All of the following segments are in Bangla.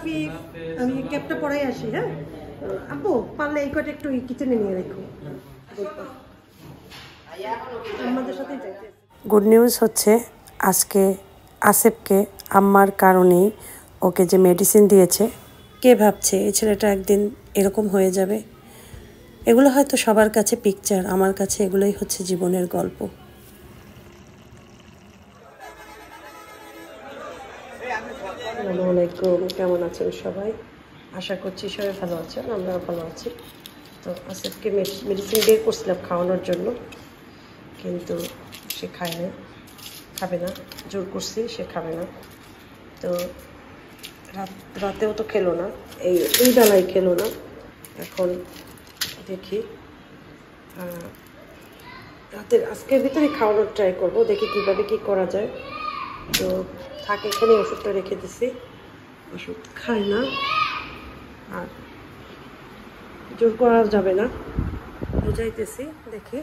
আফিফ আমি ক্যাপটা পরাই আসি হ্যাঁ আপু পারলে এই কটা একটু কিচেনে নিয়ে রাখো আমাদের সাথেই যাইতে গুড নিউজ হচ্ছে আজকে আসিফকে আম্মার কারণেই ওকে যে মেডিসিন দিয়েছে কে ভাবছে এই ছেলেটা একদিন এরকম হয়ে যাবে এগুলো হয়তো সবার কাছে পিকচার আমার কাছে এগুলোই হচ্ছে জীবনের গল্প আসসালামু আলাইকুম কেমন আছেন সবাই আশা করছি সবাই ভালো আছেন আমরাও ভালো আছি তো আসিফকে মেডিসিন বের করছিলাম খাওয়ানোর জন্য কিন্তু সে খাবে না জোর করছি সে খাবে না তো রাতেও তো খেলো না এই বেলায় খেলো না এখন দেখি রাতের আজকের ভিতরে খাওয়ানোর ট্রাই করবো দেখি কীভাবে কী করা যায় তো থাকে এখানে ওষুধটা রেখে দিছি ওষুধ খায় না আর জোর করা যাবে না বুঝাইতেছি দেখি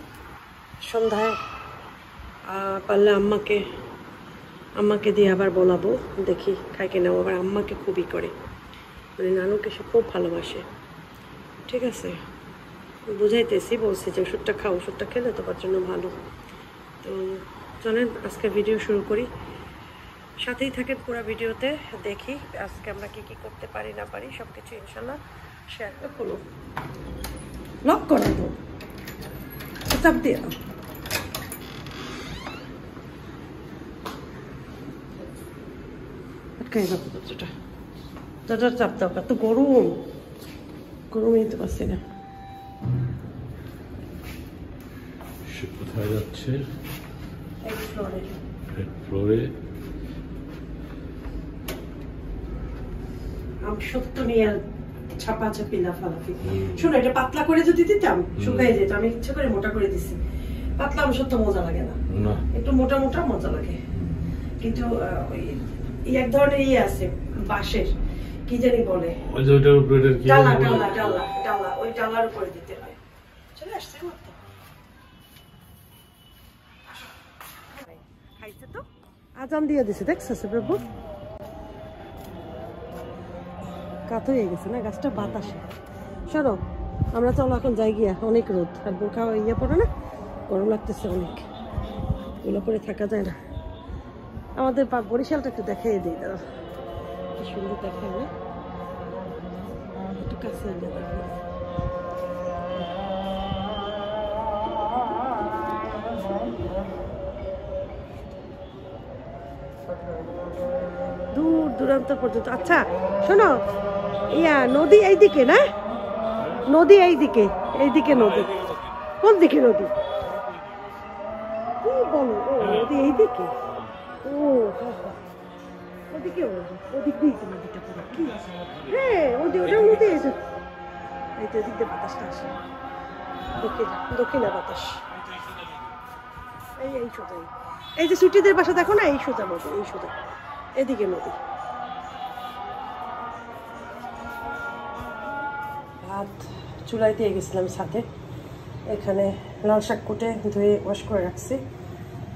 সন্ধ্যায় পারলে আম্মাকে দিয়ে আবার বলাবো দেখি খাই কিনা আবার আম্মাকে খুবই করে মানে নানুকে সে খুব ভালোবাসে ঠিক আছে বুঝাইতেছি বলছি যে ওষুধটা খাও ওষুধটা খেলে তোমার জন্য ভালো তো চলেন আজকে ভিডিও শুরু করি সাথেই থাকেন পুরো ভিডিওতে দেখি আজকে আমরা কি কি করতে পারি না পারি সব কিছু ইনশাল্লাহ শেয়ার করবো লক করে তো চাপ দিয়ে আটকাই যাবো দরজাটা দরজার চাপ দাও এত গরমই তো পাচ্ছি না কোথায় যাচ্ছে ফ্লোরে আমি সত্য নিয়ে ছাপা ছাপি লাফালাফি শোনো এটা পাতলা করে যদি দিতাম শুকাই যেত আমি ইচ্ছে করে মোটা করে দিছি পাতলা আমি সত্য মজা লাগে না একটু মোটা মোটা মজা লাগে কিন্তু ওই এক ধরনের আছে বাঁশের কি জানি বলে ডালা ডালা ডালা ডালা ওই ডালার উপরে দিতে হয় চলে আসছে খাইছে তো আজান দিয়ে দিছে দেখছিস প্রভু কাত হয়ে গেছে না গাছটা বাতাসে সরো আমরা চলো এখন যাই গিয়া অনেক রোদ আর বোরখা ইয়ে পড়ে না গরম লাগতেছে অনেক এগুলো করে থাকা যায় না আমাদের বরিশালটা একটু দেখাই দিই দাদা কি সুন্দর দেখায় না একটু কাছে দূর দূরান্ত পর্যন্ত আচ্ছা শোনো নদী এইদিকে না নদী এইদিকে নদী কোন দিকে নদী কি বলো নদী এইদিকে ওদিকে ওদিক দিয়ে নদীটা পুরো কি হ্যাঁ ওটাও নদী এই তো ওদিক দিয়ে বাতাসটা আসে দক্ষিণা বাতাস এই সোজাই এই যে ছুটিদের বাসা দেখো না এই সোজা নদী এই সোজা এদিকে নদী ভাত চুলায় দিয়ে গেছিলাম সাথে এখানে লাল শাক কুটে ধুয়ে ওয়াশ করে রাখছি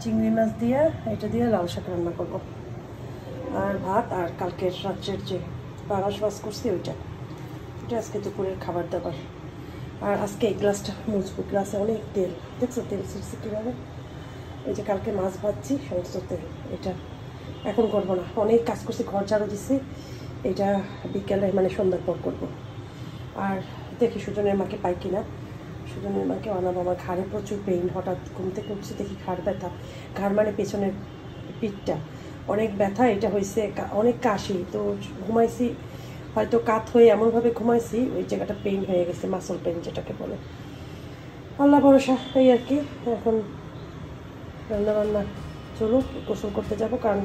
চিংড়ি মাছ দিয়ে এটা দিয়ে লাল শাক রান্না করব আর ভাত আর কালকের রাত্রের যে পাঙাশ মাছ করছি ওইটা আজকে দুপুরের খাবার দাবার আর আজকে এই গ্লাসটা মুছবো গ্লাসে অনেক তেল দেখছো তেল ছিটছে কীভাবে এই যে কালকে মাছ ভাজছি সমস্ত তেল এটা এখন করবো না অনেক কাজ করছি ঘর ঝাড়ু দিছি এটা বিকেলে মানে সন্ধ্যার পর করবো আর দেখি সুজনের মাকে পাই কিনা সুজনের মাকে আনাবো আমার ঘাড়ে প্রচুর পেইন হঠাৎ ঘুম থেকে উঠছি দেখি ঘাড় ব্যথা ঘাড় মানে পেছনের পিঠটা অনেক ব্যথা এটা হয়েছে অনেক কাশি তো ঘুমাইছি হয়তো কাত হয়ে এমনভাবে ঘুমাইছি ওই জায়গাটা পেইন হয়ে গেছে মাসল পেইন যেটাকে বলে আল্লাহ ভরসা এই আর কি এখন রান্নাবান্না চলো গোসল করতে যাবো কারণ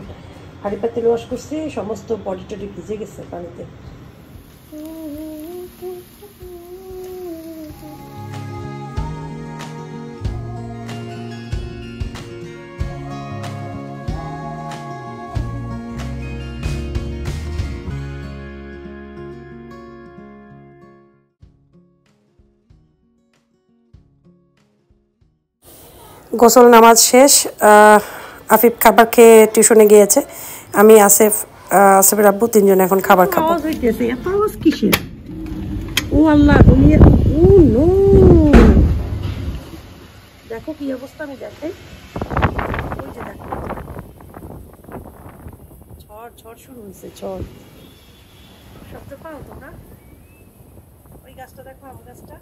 হাঁড়ি পাতিল ওয়াশ করছি সমস্ত বডি টডি ভিজে গেছে পানিতে গোসল নামাজ শেষ আফিফ খাবার খেয়ে টিউশনে গিয়েছে আমি আসিফ আসিফের আব্বু তিনজনে এখন খাবার খাবো। আওয়াজ হইতেছে, এত আওয়াজ কিসের? ও আল্লাহ, দুনিয়া, ও নো, দেখো কি অবস্থা, আমি দেখাই। ওই যে দেখো, ঝড় শুরু হয়েছে, ঝড়। শব্দ পাও তোমরা? ওই গাছটা দেখো, আম গাছটা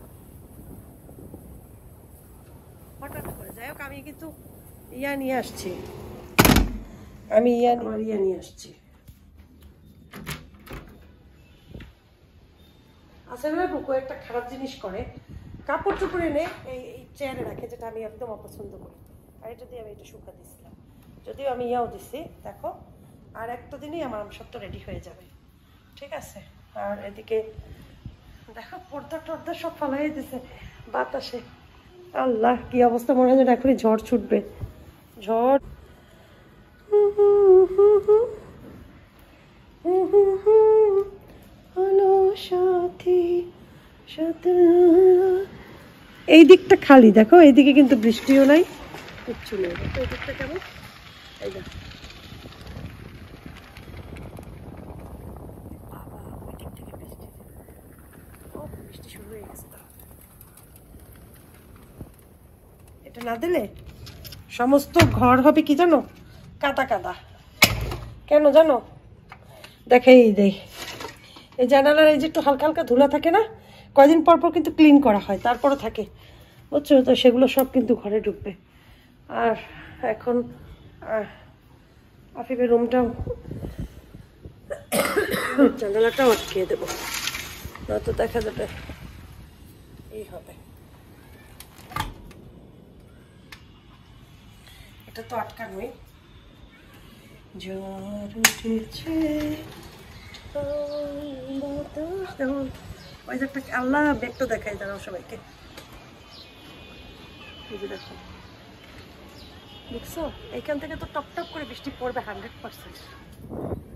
হঠাৎ করে। যাই হোক, আমি কিন্তু ইয়া নিয়ে আসছি, ইয়া নিয়ে আসছি। আসলে বুকু একটা খারাপ জিনিস করে, কাপড় চোপড় এনে এই চেয়ারে রাখে, যেটা আমি একদম অপছন্দ করি। আর এটা দিয়ে আমি এটা শুকা দিচ্ছিলাম, যদিও আমি ইয়াও দিছি, দেখো। আর একটা দিনই আমার সবটা রেডি হয়ে যাবে, ঠিক আছে। আর এদিকে দেখো পর্দা টর্দা সব ফালাই দিছে বাতাসে। আল্লাহ, কি অবস্থা, মনে হয় যেন এখনই ঝড় ছুটবে, ঝড়। এই দিকটা খালি, দেখো এইদিকে কিন্তু বৃষ্টিও নাই, কিচ্ছু নেই। দেখো এই দিকটা কেমন, এই দেখো। বৃষ্টি শুরু হয়ে গেছে। এটা না দিলে সমস্ত ঘর হবে কি জানো, কাদা কাদা। কেন জানো, দেখে এই জানালার এই যে একটু হালকা হালকা ধুলা থাকে না, কয়দিন পর পর কিন্তু ক্লিন করা হয়, তারপরও থাকে, বুঝছো তো, সেগুলো সব কিন্তু ঘরে ঢুকবে। আর এখন আফিফের রুমটাও, জানালাটাও আটকিয়ে দেবো, নয়তো দেখা যাবে এই হবে। এটা তো আটকানোই। ঝড় উঠেছে, আল্লাহ, ব্যাগটা দেখাই দাঁড়াও সবাইকে। এই যে দেখো, দেখছো, এইখান থেকে তো টপ টপ করে বৃষ্টি পড়বে 100%।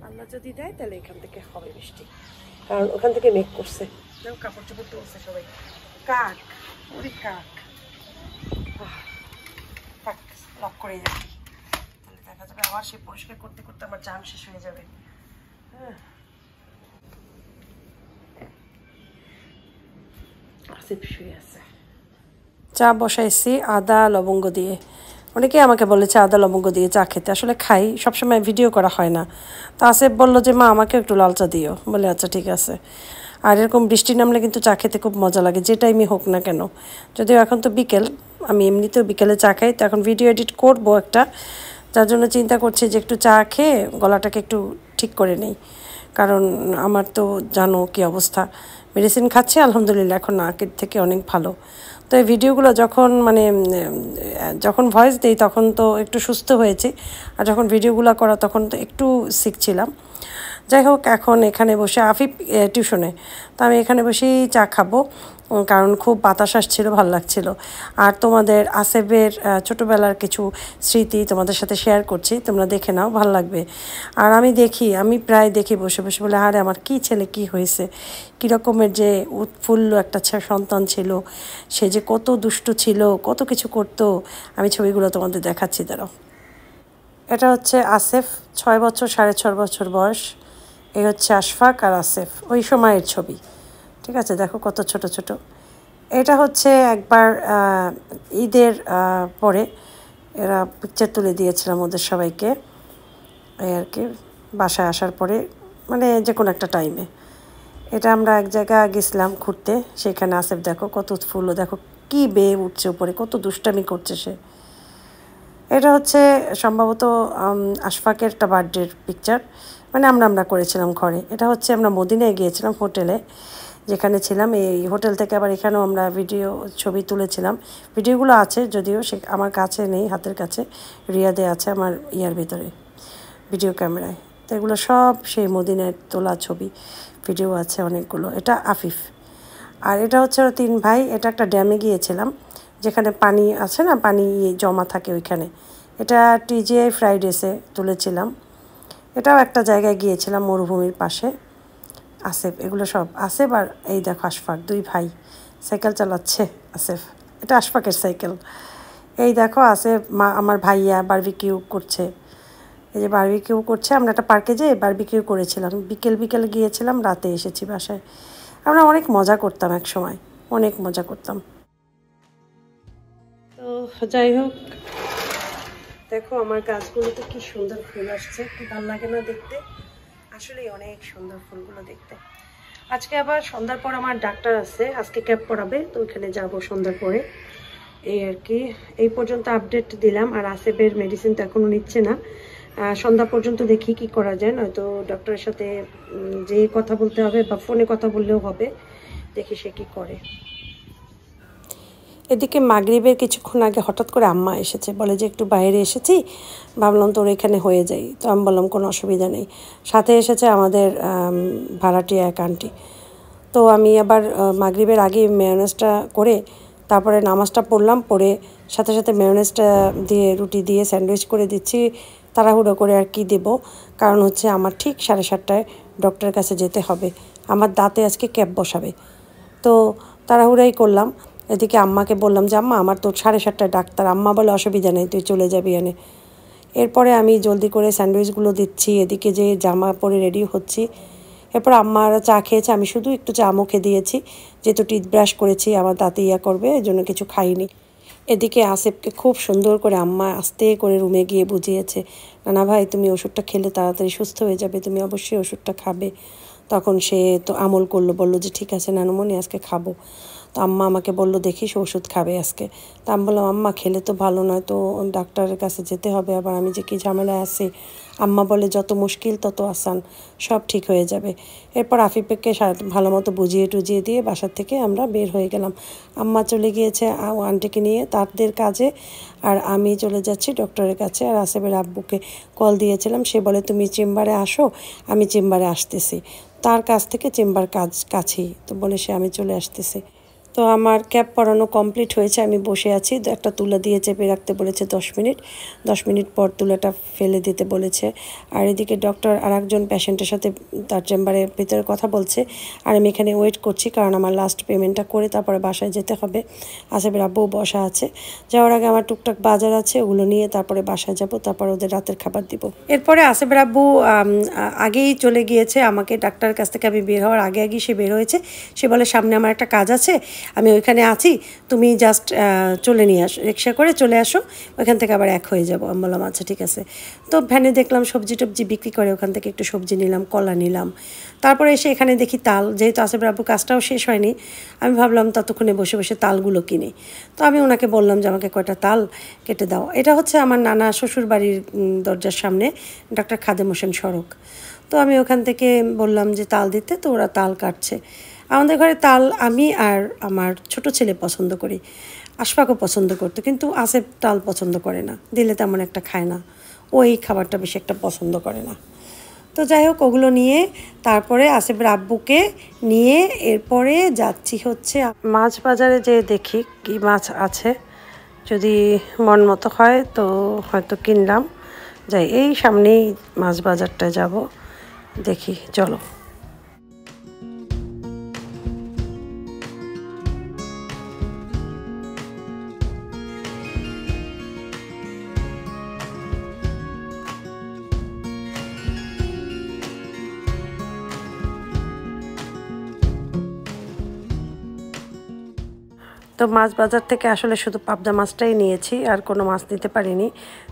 আল্লাহ যদি দেয় তাহলে এখান থেকে হবে বৃষ্টি, কারণ ওখান থেকে মেঘ করছে। কাপড় চোপড় তুলছে সবাই, কাক, ওরে কাক। লক করে রাখি, তাহলে দেখা যাবে আবার সে পরিষ্কার করতে করতে আমার জান শেষ হয়ে যাবে। হ্যাঁ, আসিফ শুয়ে আছে। চা বসাইছি আদা লবঙ্গ দিয়ে। অনেকেই আমাকে বলেছে আদা লবঙ্গ দিয়ে চা খেতে, আসলে খাই, সবসময় ভিডিও করা হয় না। তো আসিফ বললো যে মা আমাকে একটু লাল চা দিও, বলে আচ্ছা ঠিক আছে। আর এরকম বৃষ্টি নামলে কিন্তু চা খেতে খুব মজা লাগে, যে টাইমই হোক না কেন। যদিও এখন তো বিকেল, আমি এমনিতেও বিকেলে চা খাই, তো এখন ভিডিও এডিট করবো একটা, যার জন্য চিন্তা করছি যে একটু চা খেয়ে গলাটাকে একটু ঠিক করে নেই। কারণ আমার তো জানো কি অবস্থা, মেডিসিন খাচ্ছি, আলহামদুলিল্লাহ এখন আগের থেকে অনেক ভালো। তো এই ভিডিওগুলো যখন ভয়েস দিই তখন তো একটু সুস্থ হয়েছি, আর যখন ভিডিওগুলো করা তখন তো একটু শিখছিলাম। যাই হোক, এখন এখানে বসে আফিফ টিউশনে, তো আমি এখানে বসেই চা খাবো, কারণ খুব বাতাস আসছিল, ভালো লাগছিল। আর তোমাদের আসিফের ছোটোবেলার কিছু স্মৃতি তোমাদের সাথে শেয়ার করছি, তোমরা দেখে নাও, ভালো লাগবে। আর আমি প্রায় দেখি বসে বসে, বলে আরে আমার কী ছেলে কী হয়েছে, কী রকমের যে উৎফুল্ল একটা সন্তান ছিল, সে যে কত দুষ্ট ছিল, কত কিছু করতো। আমি ছবিগুলো তোমাদের দেখাচ্ছি, দাঁড়াও। এটা হচ্ছে আসিফ, 6 বছর 6.5 বছর বয়স। এই হচ্ছে আশফাক আর আসিফ, ওই সময়ের ছবি, ঠিক আছে, দেখো কত ছোট ছোট। এটা হচ্ছে একবার ঈদের পরে এরা পিকচার তুলে দিয়েছিলাম ওদের সবাইকে, এই আর কি, বাসায় আসার পরে, মানে যে কোনো একটা টাইমে। এটা আমরা এক জায়গায় গেছিলাম ঘুরতে, সেখানে আসিফ দেখো কত উৎফুল্ল, দেখো কি বেয়ে উঠছে উপরে, কত দুষ্টামি করছে সে। এটা হচ্ছে সম্ভবত আশফাকের একটা বার্থডের পিকচার, মানে আমরা করেছিলাম ঘরে। এটা হচ্ছে আমরা মদিনায় গিয়েছিলাম হোটেলে, যেখানে ছিলাম, এই হোটেল থেকে আবার এখানেও আমরা ছবি তুলেছিলাম। ভিডিওগুলো আছে, যদিও সে আমার কাছে নেই, হাতের কাছে, রিয়াদে আছে আমার ইয়ার ভিতরে ভিডিও ক্যামেরায়। তো এগুলো সব সেই মদিনায় তোলা ছবি, ভিডিও আছে অনেকগুলো। এটা আফিফ। আর এটা হচ্ছে 3 ভাই। এটা একটা ড্যামে গিয়েছিলাম, যেখানে পানি আছে না, পানি জমা থাকে ওইখানে। এটা TGI ফ্রাইডেসে তুলেছিলাম। এটাও একটা জায়গায় গিয়েছিলাম মরুভূমির পাশে। আসিফ, এগুলো সব আসিফ। আর এই দেখো আশফাক, 2 ভাই সাইকেল চালাচ্ছে। আসিফ, এটা আশফাকের সাইকেল। এই দেখো আসিফ, আমার ভাইয়া বারবিকিউ করছে। এই যে বারবিকিউ করছে। আমরা একটা পার্কে যেয়ে বারবিকিউ করেছিলাম, বিকেল গিয়েছিলাম, রাতে এসেছি বাসায়। আমরা অনেক মজা করতাম, এক সময় অনেক মজা করতাম। তো যাই হোক, দেখো আমার গাছগুলোতে কি সুন্দর ফুল আসছে, কি ভালো লাগে না দেখতে? আসলেই অনেক সুন্দর ফুলগুলো দেখতে। আজকে আবার সন্ধ্যার পর আমার ডাক্তার আছে, আজকে ক্যাব পড়াবে, তো ওইখানে যাবো সন্ধ্যার পরে। এই আর কি, এই পর্যন্ত আপডেট দিলাম। আর আসেফের মেডিসিন তো এখনও নিচ্ছে না, সন্ধ্যা পর্যন্ত দেখি কি করা যায়। নয়তো ডক্টরের সাথে যে কথা বলতে হবে বা ফোনে কথা বললেও হবে, দেখি সে কি করে। এদিকে মাগরিবের কিছুক্ষণ আগে হঠাৎ করে আম্মা এসেছে, বলে যে একটু বাইরে এসেছি, ভাবলাম তোর এখানে হয়ে যাই। তো আমি বললাম কোনো অসুবিধা নেই। সাথে এসেছে আমাদের ভাড়াটিয়া এক আন্টি। তো আমি আবার মাগরিবের আগে মেয়োনেজটা করে তারপরে নামাজটা পড়লাম, পড়ে সাথে সাথে মেয়োনেজটা দিয়ে রুটি দিয়ে স্যান্ডউইচ করে দিচ্ছি, তাড়াহুড়ো করে। আর কি দেব, কারণ হচ্ছে আমার ঠিক 7:30টায় ডক্টরের কাছে যেতে হবে, আমার দাঁতে আজকে ক্যাপ বসাবে। তো তাড়াহুড়াই করলাম। এদিকে আম্মাকে বললাম যে আম্মা আমার তো 7:30টায় ডাক্তার। আম্মা বলে অসুবিধা নেই, তুই চলে যাবি এনে। এরপরে আমি জলদি করে স্যান্ডউইচগুলো দিচ্ছি, এদিকে যে জামা পরে রেডি হচ্ছি। এরপর আম্মারা চা খেয়েছে, আমি শুধু একটু চা মুখে দিয়েছি, যেহেতু টুথব্রাশ করেছি, আমার দাঁতে করবে, এই জন্য কিছু খাইনি। এদিকে আসেফকে খুব সুন্দর করে আম্মা আস্তে করে রুমে গিয়ে বুঝিয়েছে, নানা ভাই তুমি ওষুধটা খেলে তাড়াতাড়ি সুস্থ হয়ে যাবে, তুমি অবশ্যই ওষুধটা খাবে। তখন সে তো আমল করলো, বললো যে ঠিক আছে নানুমণি আজকে খাবো। তো আম্মা আমাকে বললো দেখিস ওষুধ খাবে আজকে। তা আমি বললাম আম্মা খেলে তো ভালো নয়, তো ডাক্তারের কাছে যেতে হবে, আবার আমি যে কী ঝামেলায় আছি। আম্মা বলে যত মুশকিল তত আসান, সব ঠিক হয়ে যাবে। এরপর আফিফকে ভালো মতো বুঝিয়ে টুজিয়ে দিয়ে বাসার থেকে আমরা বের হয়ে গেলাম। আম্মা চলে গিয়েছে আন্টিকে নিয়ে তাদের কাজে, আর আমি চলে যাচ্ছি ডক্টরের কাছে। আর আসেফের আব্বুকে কল দিয়েছিলাম, সে বলে তুমি চেম্বারে আসো, আমি চেম্বারে আসতেছি। তার কাছ থেকে চেম্বার কাছেই, তো বলে সে আমি চলে আসতেছি। তো আমার ক্যাপ পরানো কমপ্লিট হয়েছে, আমি বসে আছি। একটা তুলা দিয়ে চেপে রাখতে বলেছে 10 মিনিট পর তুলাটা ফেলে দিতে বলেছে। আর এদিকে ডক্টর আর একজন পেশেন্টের সাথে তার চেম্বারের ভিতরে কথা বলছে, আর আমি এখানে ওয়েট করছি, কারণ আমার লাস্ট পেমেন্টটা করে তারপরে বাসায় যেতে হবে। আসেফের আব্বু বসা আছে, যাওয়ার আগে আমার টুকটাক বাজার আছে, ওগুলো নিয়ে তারপরে বাসায় যাব, তারপর ওদের রাতের খাবার দিব। এরপরে আসেফের আব্বু আগেই চলে গিয়েছে, আমাকে ডাক্তারের কাছ থেকে আমি বের হওয়ার আগে সে বের হয়েছে। সে বলে সামনে আমার একটা কাজ আছে, আমি ওইখানে আছি, তুমি জাস্ট চলে নিয়ে আসো, রিক্সা করে চলে আসো, ওইখান থেকে আবার এক হয়ে যাবো। আমি বললাম আচ্ছা ঠিক আছে। তো ভ্যানে দেখলাম সবজি টবজি বিক্রি করে, ওখান থেকে একটু সবজি নিলাম, কলা নিলাম। তারপরে এসে এখানে দেখি তাল, যেহেতু আসেফের আব্বুর কাজটাও শেষ হয়নি, আমি ভাবলাম ততক্ষণে বসে বসে তালগুলো কিনি। তো আমি ওনাকে বললাম যে আমাকে কয়টা তাল কেটে দাও। এটা হচ্ছে আমার নানা শ্বশুর বাড়ির দরজার সামনে ডক্টর খাদেম হোসেন সড়ক। তো আমি ওখান থেকে বললাম যে তাল দিতে, তো ওরা তাল কাটছে। আমাদের ঘরে তাল আমি আর আমার ছোট ছেলে পছন্দ করি, আশফাকও পছন্দ করতো, কিন্তু আসেফ তাল পছন্দ করে না, দিলে তেমন একটা খায় না, ওই খাবারটা বেশি একটা পছন্দ করে না। তো যাই হোক, ওগুলো নিয়ে তারপরে আসেফের আব্বুকে নিয়ে এরপরে যাচ্ছি হচ্ছে মাছ বাজারে, যে দেখি কি মাছ আছে, যদি মন মতো হয় তো হয়তো কিনলাম। যাই, এই সামনেই মাছ বাজারটায় যাব, দেখি চলো। তো মাছ বাজার থেকে আসলে শুধু পাবদা মাছটাই নিয়েছি, আর কোনো মাছ নিতে পারিনি।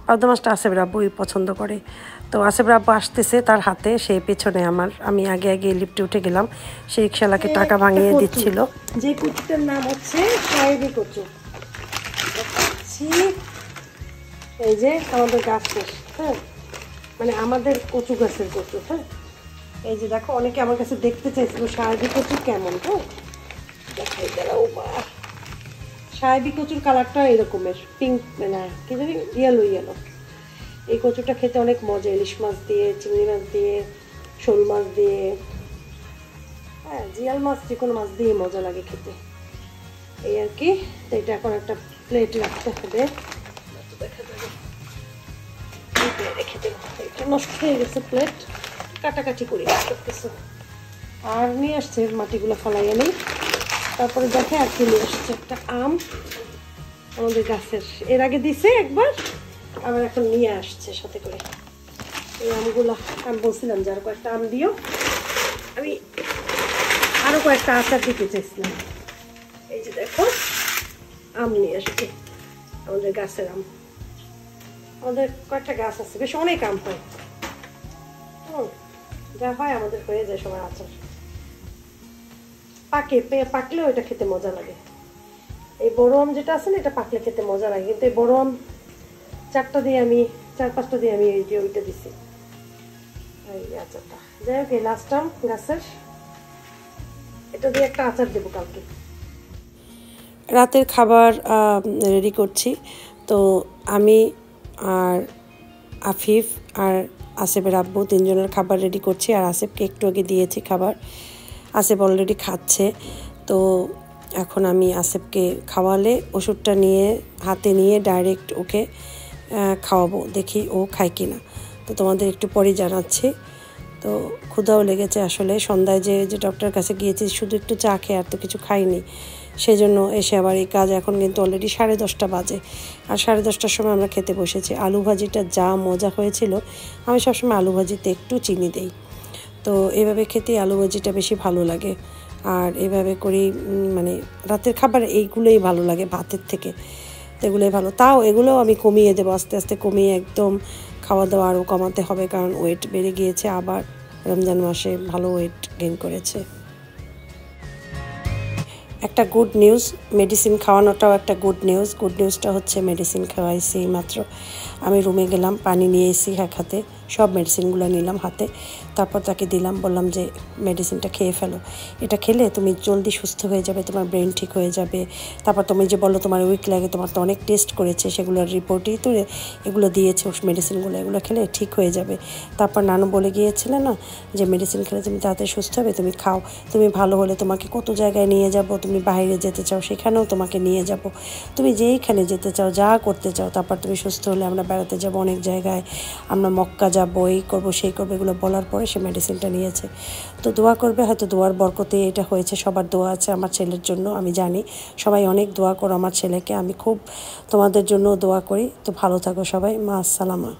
পাবদা মাছটা আসেফের আব্বুই পছন্দ করে। তো আসেফের আব্বু আসতেছে, তার হাতে, সেই পেছনে আমি আগে লিফটে উঠে গেলাম, সেই রিক্সাওয়ালাকে টাকা ভাঙিয়ে দিচ্ছিল। যে কচুটার নাম হচ্ছে সাহেবি কচু, এই যে আমাদের গাছের, হ্যাঁ মানে আমাদের কচু গাছের কচু। হ্যাঁ এই যে দেখো, অনেকে আমার কাছে দেখতে চাইছিল সাহেবি কচু কেমন, হ্যাঁ দেখাই দাঁড়াও। সাহেবি কচুর কালারটা এরকমের পিঙ্ক, মানে কি জানি ইয়েলো। এই কচুটা খেতে অনেক মজা, ইলিশ মাছ দিয়ে, চিংড়ি মাছ দিয়ে, শোল মাছ দিয়ে, হ্যাঁ জিয়াল মাছ, যে কোনো মাছ দিয়ে মজা লাগে খেতে, এই আর কি। তো এটা এখন একটা প্লেট রাখতে হবে, দেখা যাবে রেখে দেবো। এটা নষ্ট হয়ে গেছে প্লেট, কাটাকাটি করে করতেছে। আর নিয়ে আসছে মাটিগুলো ফলাইয়া নেই, তারপরে দেখে আর কি নিয়ে আসছে একটা আম আমাদের গাছের, এর আগে দিছে একবার, আবার এখন নিয়ে আসছে সাথে করে। এই আমগুলো আমি বলছিলাম যে আরো কয়েকটা আম দিও, আমি আরো কয়েকটা আচার দিতে চেয়েছিলাম। এই যে দেখো আম নিয়ে আসছি, আমাদের গাছের আম, আমাদের কয়েকটা গাছ আছে, বেশ অনেক আম হয়, যা হয় আমাদের হয়ে যায় সবার আচার। পাকলেও এটা খেতে মজা লাগে। এই বড় আম যেটা আছে না, এটা পাকলে খেতে মজা লাগে, কিন্তু এই বড় আম 4-5টা দিয়ে আমি ওইটা দিছি এই আচারটা। যাই হোক, এই লাস্ট আম গাছের, এটা দিয়ে একটা আচার দেবো কালকে। রাতের খাবার রেডি করছি। তো আমি আর আফিফ আর আসিফের আব্বু 3 জনের খাবার রেডি করছি। আর আসিফকে একটু আগে দিয়েছি খাবার, আসিফ অলরেডি খাচ্ছে। তো এখন আমি আসিফকে খাওয়ালে ওষুধটা হাতে নিয়ে ডাইরেক্ট ওকে খাওয়াবো, দেখি ও খায় কি না। তো তোমাদের একটু পরেই জানাচ্ছি। তো ক্ষুধাও লেগেছে আসলে, সন্ধ্যায় যে ডক্টরের কাছে গিয়েছি শুধু একটু চা খেয়ে আর তো কিছু খাইনি, সেই জন্য এসে আবার এই কাজ। এখন কিন্তু অলরেডি 10:30 বাজে, আর 10:30টার সময় আমরা খেতে বসেছি। আলু ভাজিটা যা মজা হয়েছিল, আমি সবসময় আলু ভাজিতে একটু চিনি দিই, তো এভাবে খেতে আলু ভাজিটা বেশি ভালো লাগে। আর এভাবে করি, মানে রাতের খাবার এইগুলোই ভালো লাগে ভাতের থেকে, তো এগুলোই ভালো। তাও এগুলোও আমি কমিয়ে দেবো, আস্তে আস্তে কমিয়ে একদম খাওয়া দাওয়া আরও কমাতে হবে, কারণ ওয়েট বেড়ে গিয়েছে, আবার রমজান মাসে ভালো ওয়েট গেইন করেছে। একটা গুড নিউজ, মেডিসিন খাওয়ানোটাও একটা গুড নিউজটা হচ্ছে মেডিসিন খাওয়াইছি মাত্র। আমি রুমে গেলাম, পানি নিয়ে এসেছি এক হাতে, সব মেডিসিনগুলো নিলাম হাতে, তারপর তাকে দিলাম, বললাম যে মেডিসিনটা খেয়ে ফেলো, এটা খেলে তুমি জলদি সুস্থ হয়ে যাবে, তোমার ব্রেন ঠিক হয়ে যাবে। তারপর তুমি যে বলো তোমার উইক লাগে, তোমার তো অনেক টেস্ট করেছে, সেগুলোর রিপোর্টেই তো এগুলো দিয়েছে মেডিসিনগুলো, এগুলো খেলে ঠিক হয়ে যাবে। তারপর নানু বলে গিয়েছিল না যে মেডিসিন খেলে তুমি তাড়াতাড়ি সুস্থ হবে, তুমি খাও, তুমি ভালো হলে তোমাকে কত জায়গায় নিয়ে যাব, তুমি বাইরে যেতে চাও সেখানেও তোমাকে নিয়ে যাব, তুমি যেইখানে যেতে চাও, যা করতে চাও। তারপর তুমি সুস্থ হলে আমরা বেড়াতে যাব অনেক জায়গায়, আমরা মক্কা যাব, এই করবো সেই করবো, এগুলো বলার পরে সে মেডিসিনটা নিয়েছে। তো দোয়া করবে, হয়তো দোয়ার বরকতে এটা হয়েছে। সবার দোয়া আছে আমার ছেলের জন্য, আমি জানি সবাই অনেক দোয়া করো আমার ছেলেকে, আমি খুব তোমাদের জন্য দোয়া করি। তো ভালো থাকো সবাই, মা আসসালামা।